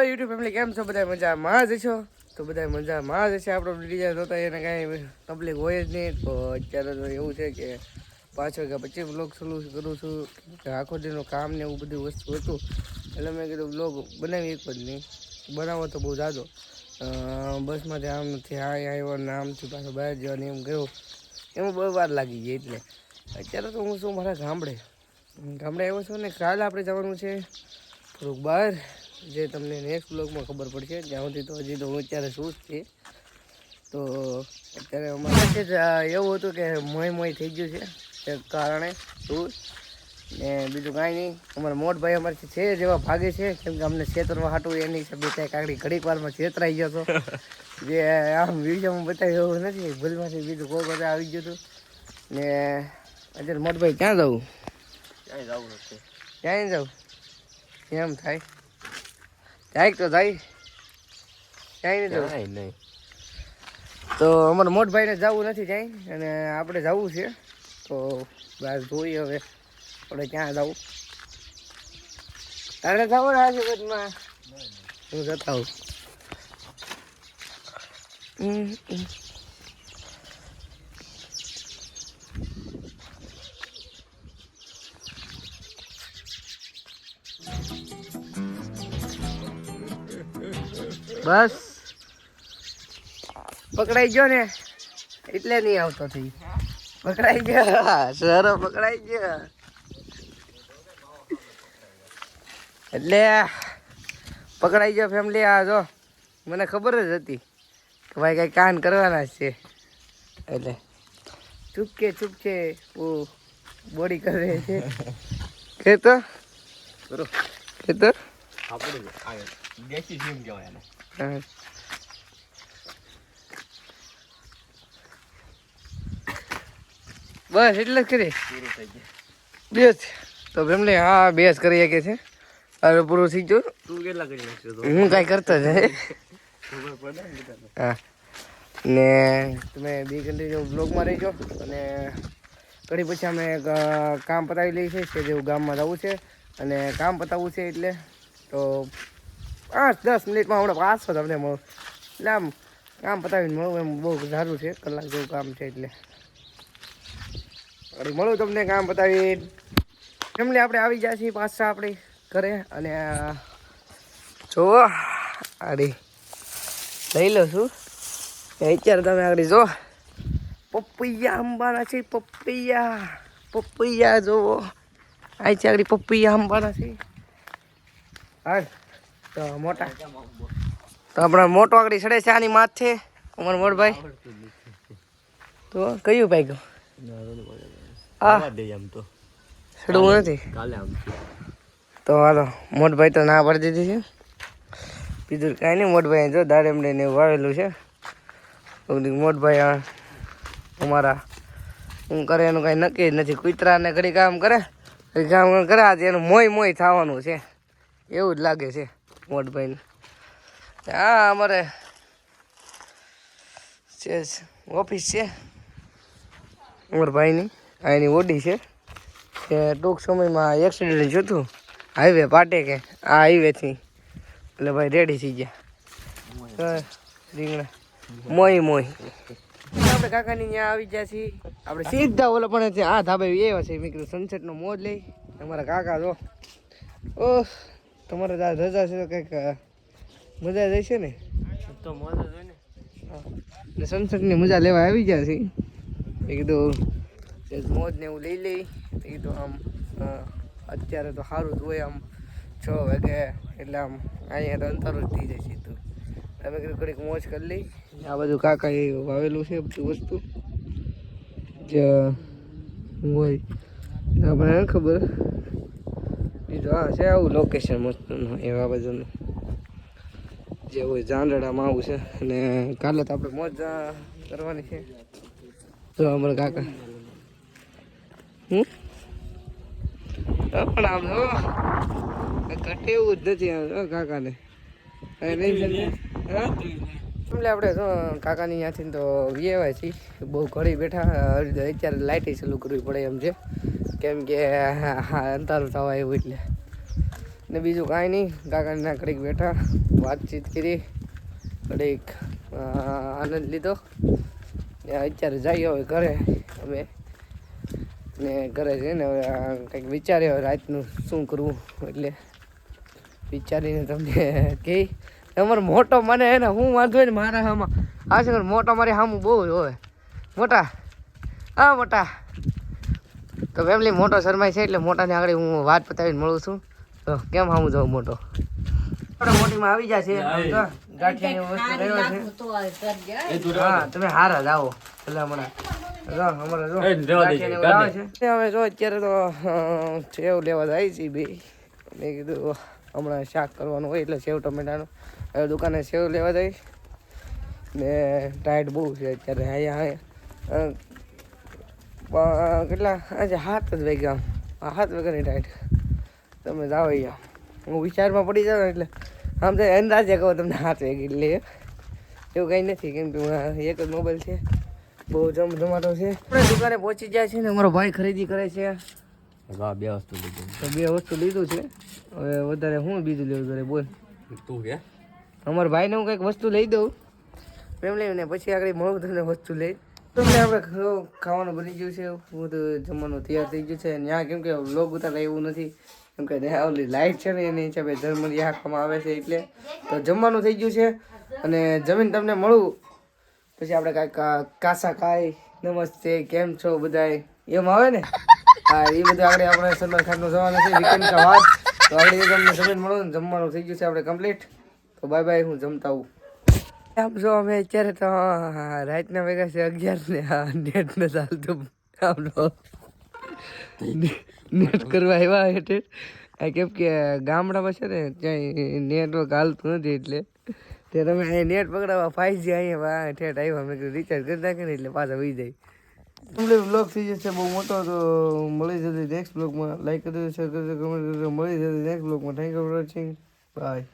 YouTube family કેમ છો? બધા મજામાં જ છો? તો બધા મજામાં જ છે. આપણો બીજા જોતા એને કાંઈ તકલીફ હોય જ નહીં. તો અત્યારે તો એવું છે કે 5 વાગ્યા પછી બ્લોગ ચાલુ કરું છું. આખો દિનનું કામ ને એવું બધું વસ્તુ હતું એટલે મેં કીધું બ્લોગ બનાવી એક જ નહીં, બનાવો તો બહુ જાજો. બસમાંથી આમ નથી આવ્યો ને આમથી પાછો બહાર જવાની એમ ગયો, એમાં બહુ વાર લાગી ગઈ. એટલે અત્યારે તો હું શું મારા ગામડે આવ્યો છું ને કાલે આપણે જવાનું છે થોડુંક બહાર, જે તમને નેક્સ્ટ બ્લોગમાં ખબર પડશે. જ્યાં સુધી તો હજી તો હું અત્યારે શું જ છે. તો અત્યારે અમારે એવું હતું કે મોય થઈ ગયું છે તે કારણે શું ને બીજું કાંઈ નહીં. અમારા મોટભાઈ અમારથી છે જેવા ભાગે છે, કેમ કે અમને છેતરવા હાટું એની હિસાબે ત્યાં કાંઈ ઘડીક વારમાં છેતરાઈ ગયો હતો. જે આમ વિડીયોમાં બતાવ્યું એવું નથી, ભૂલમાંથી બીજું કોઈ બધા આવી ગયું હતું. ને અત્યારે મોટભાઈ ક્યાં જવું? ક્યાંય જવું નથી. ક્યાંય જવું એમ થાય? જાય તો જાય, ક્યાંય નહીં જવું નહીં. તો અમારા મોટભાઈને જવું નથી ક્યાંય, અને આપણે જવું છે. તો બહાર જોઈએ હવે આપણે ક્યાં જવું. તારે જવું ને આજુબાજુમાં? હું જતા હોઉં. બસ પકડાઈ ગયો ને એટલે નહીં આવતો થઈ. પકડાઈ ગયા સર, પકડાઈ ગયા એટલે પકડાઈ ગયો ફેમિલી. આ જો મને ખબર જ હતી કે ભાઈ કઈ કાન કરવાના છે, એટલે ચૂપકે ઓ બોડી કરે છે. કેતો દેશી જીમ કહેવાય એને. બસ એટલે જ કરી બેસ તો ફેમિલી. હા બેસ કરી શકે છે. હવે પૂરું થઈ ગયું. તું કેટલા કરી નાખશો? હું કાંઈ કરતો જ હા. ને તમે બી કન્ટિન્યુ બ્લોગમાં રહીજો. અને ઘડી પછી અમે કામ પતાવી લઈએ છીએ કે જેવું ગામમાં જવું છે, અને કામ પતાવવું છે. એટલે તો 5-10 મિનિટમાં હમણાં પાછો તમને મળું. એટલે આમ કામ પતાવીને મળું એમ બહુ સારું છે. કલાક જેવું કામ છે એટલે મળું તમને કામ પતાવી. ફેમિલી આપણે આવી જાય છીએ પાછા આપણે ઘરે. અને જુઓ આડી લઈ લો છું અત્યારે તમે આગળ જો પપૈયા આંબાના છે. પપૈયા જુઓ આ છે આગળ પપૈયા આંબાના છે. હા તો મોટા તો આપણા મોટો આગળ ચડે છે આની માથે અમારો મોટભાઈ. તો કયું ભાઈ ગયું? ચડવું નથી તો હાલો. મોટભાઈ તો ના પાડી દીધી છે. બીજું કાંઈ નહીં. મોટભાઈ જો દાડેમડે ને એવું વાવેલું છે. મોટભાઈ અમારા શું કરે એનું કાંઈ નક્કી જ નથી. કૂતરાને ઘડી કામ કરે આજે એનું મોય થવાનું છે એવું જ લાગે છે મોટભાઈને. હા અમારે છે ઓફિસ છે અમારા ભાઈની. આ એની ઓડી છે કે ટૂંક સમયમાં એક્સિડન્ટ જોતું હાઈવે પાટે કે આ હાઈવેથી. એટલે ભાઈ રેડી થઈ ગયા રીંગણા મોય. આપણે કાકાની ત્યાં આવી ગયા છીએ. આપણે સીધા ઓલા પણ આ ધાબે એવા છે. મેં કીધું સનસેટનો મોજ લઈ. અમારા કાકા જો ઓહ તમારે રજા છે તો કંઈક મજા જઈશે ને? તો મોજ જ હોય ને. સનસેટની મજા લેવા આવી ગયા છે. મેં કીધું મોજ ને એવું લઈ લઈ. મેં કીધું આમ અત્યારે તો સારું જ હોય આમ 6 વાગે એટલે આમ અહીંયા તો અંતર જ થઈ જાય સીધું. તમે કીધું ઘડીક મોજ કરી લઈ. આ બધું કાકા એ વાવેલું છે બધું વસ્તુ જે હોય આપણે ખબર. બીજું હા છે આવું લોકેશન મસ્તનું એવા બધાનું જે હોય જાંડડામાં આવું છે. અને કાલે તો આપણે મોજ કરવાની છે. તો અમારા કાકા પણ આમ ઘટે એવું જ નથી કાકાને એટલે આપણે કાકાની ત્યાંથી તો વ્યવાય છીએ. બહુ ઘડી બેઠા. અત્યારે લાઇટ ચાલુ કરવી પડે એમ છે, કેમ કે અંધારું થવા એવું એટલે ને બીજું કાંઈ નહીં, કાકાના કડીક બેઠા વાતચીત કરી, કડીક આનંદ લીધો. અત્યારે જઈએ હવે ઘરે અમે, ને ઘરે જઈને હવે કંઈક વિચારીએ હવે રાતનું શું કરવું, એટલે વિચારીને તમને કહી. તમારો મોટો મને હે ને હું વાંધો ને મારા આમાં આ છે મોટો મારી સામું બહુ જ હોય. મોટા હા મોટા તો ફેમિલી મોટો શરમાય છે એટલે મોટાને આગળ હું વાત પતાવીને મળું છું. તો કેમ સામું જાઉં મોટો મોટીમાં આવી જાય છે ગાંઠિયાની વસ્તુ રહ્યો છે. હા તમે હારા જ આવો એટલે હમણાં હવે જો અત્યારે તો સેવ લેવા જાય છે બે. મેં કીધું હમણાં શાક કરવાનું હોય એટલે સેવ ટમેટાનું હવે દુકાને સેવ લેવા જાય ને ટાઈટ બહુ છે અત્યારે અહીંયા કેટલા આજે 7 જ વાગ્યા 7 વાગ્યાની ટાઈટ. તમે જાઓ અહીંયા હું વિચારમાં પડી જાઉં એટલે આમ તો અંદાજે કહો તમને 7 વાગે એટલે એવું કંઈ નથી કેમ કે એક જ મોબાઈલ છે બહુ જમાટો છે. આપણે દુકાને પહોંચી જાય છે ને અમારો ભાઈ ખરીદી કરે છે. બે વસ્તુ લીધું છે હવે વધારે હું બીજું લેવું ઘરે બોલ તું કે અમારા ભાઈને હું કંઈક વસ્તુ લઈ દઉં ફેમિલી ને પછી આગળ મળું તમને વસ્તુ લઈ. તમને આપણે ખાવાનું બની ગયું છે બધું જમવાનું તૈયાર થઈ ગયું છે. ત્યાં કેમ કે વ્લોગ ઉતારતા એવું નથી કેમ કે ઓલી લાઇટ છે ને એની હિસાબે ઝરમરી આંખવામાં આવે છે એટલે તો જમવાનું થઈ ગયું છે અને જમીન તમને મળું પછી આપણે કાંઈક કાસા ખાઈ નમસ્તે કેમ છો બધાય એમ આવે ને. હા એ બધું આગળ આપણે સલમાન ખાનનું જવાનું છે વીકેન્ડ કા વાત. તો આગળ તમને જમીન મળું ને જમવાનું થઈ ગયું છે આપણે કમ્પ્લીટ. તો બાય બાય હું જમતા આવું. આમ જો અમે અત્યારે તો રાતના વાગ્યા છે 11 ને નેટ ને ચાલતું આમ નેટ કરવા આવ્યા એટલે કેમ કે ગામડામાં છે ને ક્યાંય નેટવર્ક હાલતું નથી એટલે તે તમે અહીંયા નેટ પકડાવવા 5G અહીંયા ઠેઠ આવ્યા. મેં કીધું રિચાર્જ કરી નાખે ને એટલે પાછા વહી જાય. કમ્પ્લીટ બ્લોગ થઈ જશે બહુ મોટો તો મળી જશે નેક્સ્ટ બ્લોગમાં. લાઈક કરી દેજો, શેર કરી દેજો, કમેન્ટ કરી દેજો. મળી જશે નેક્સ્ટ બ્લોગમાં. Thank you for watching. By.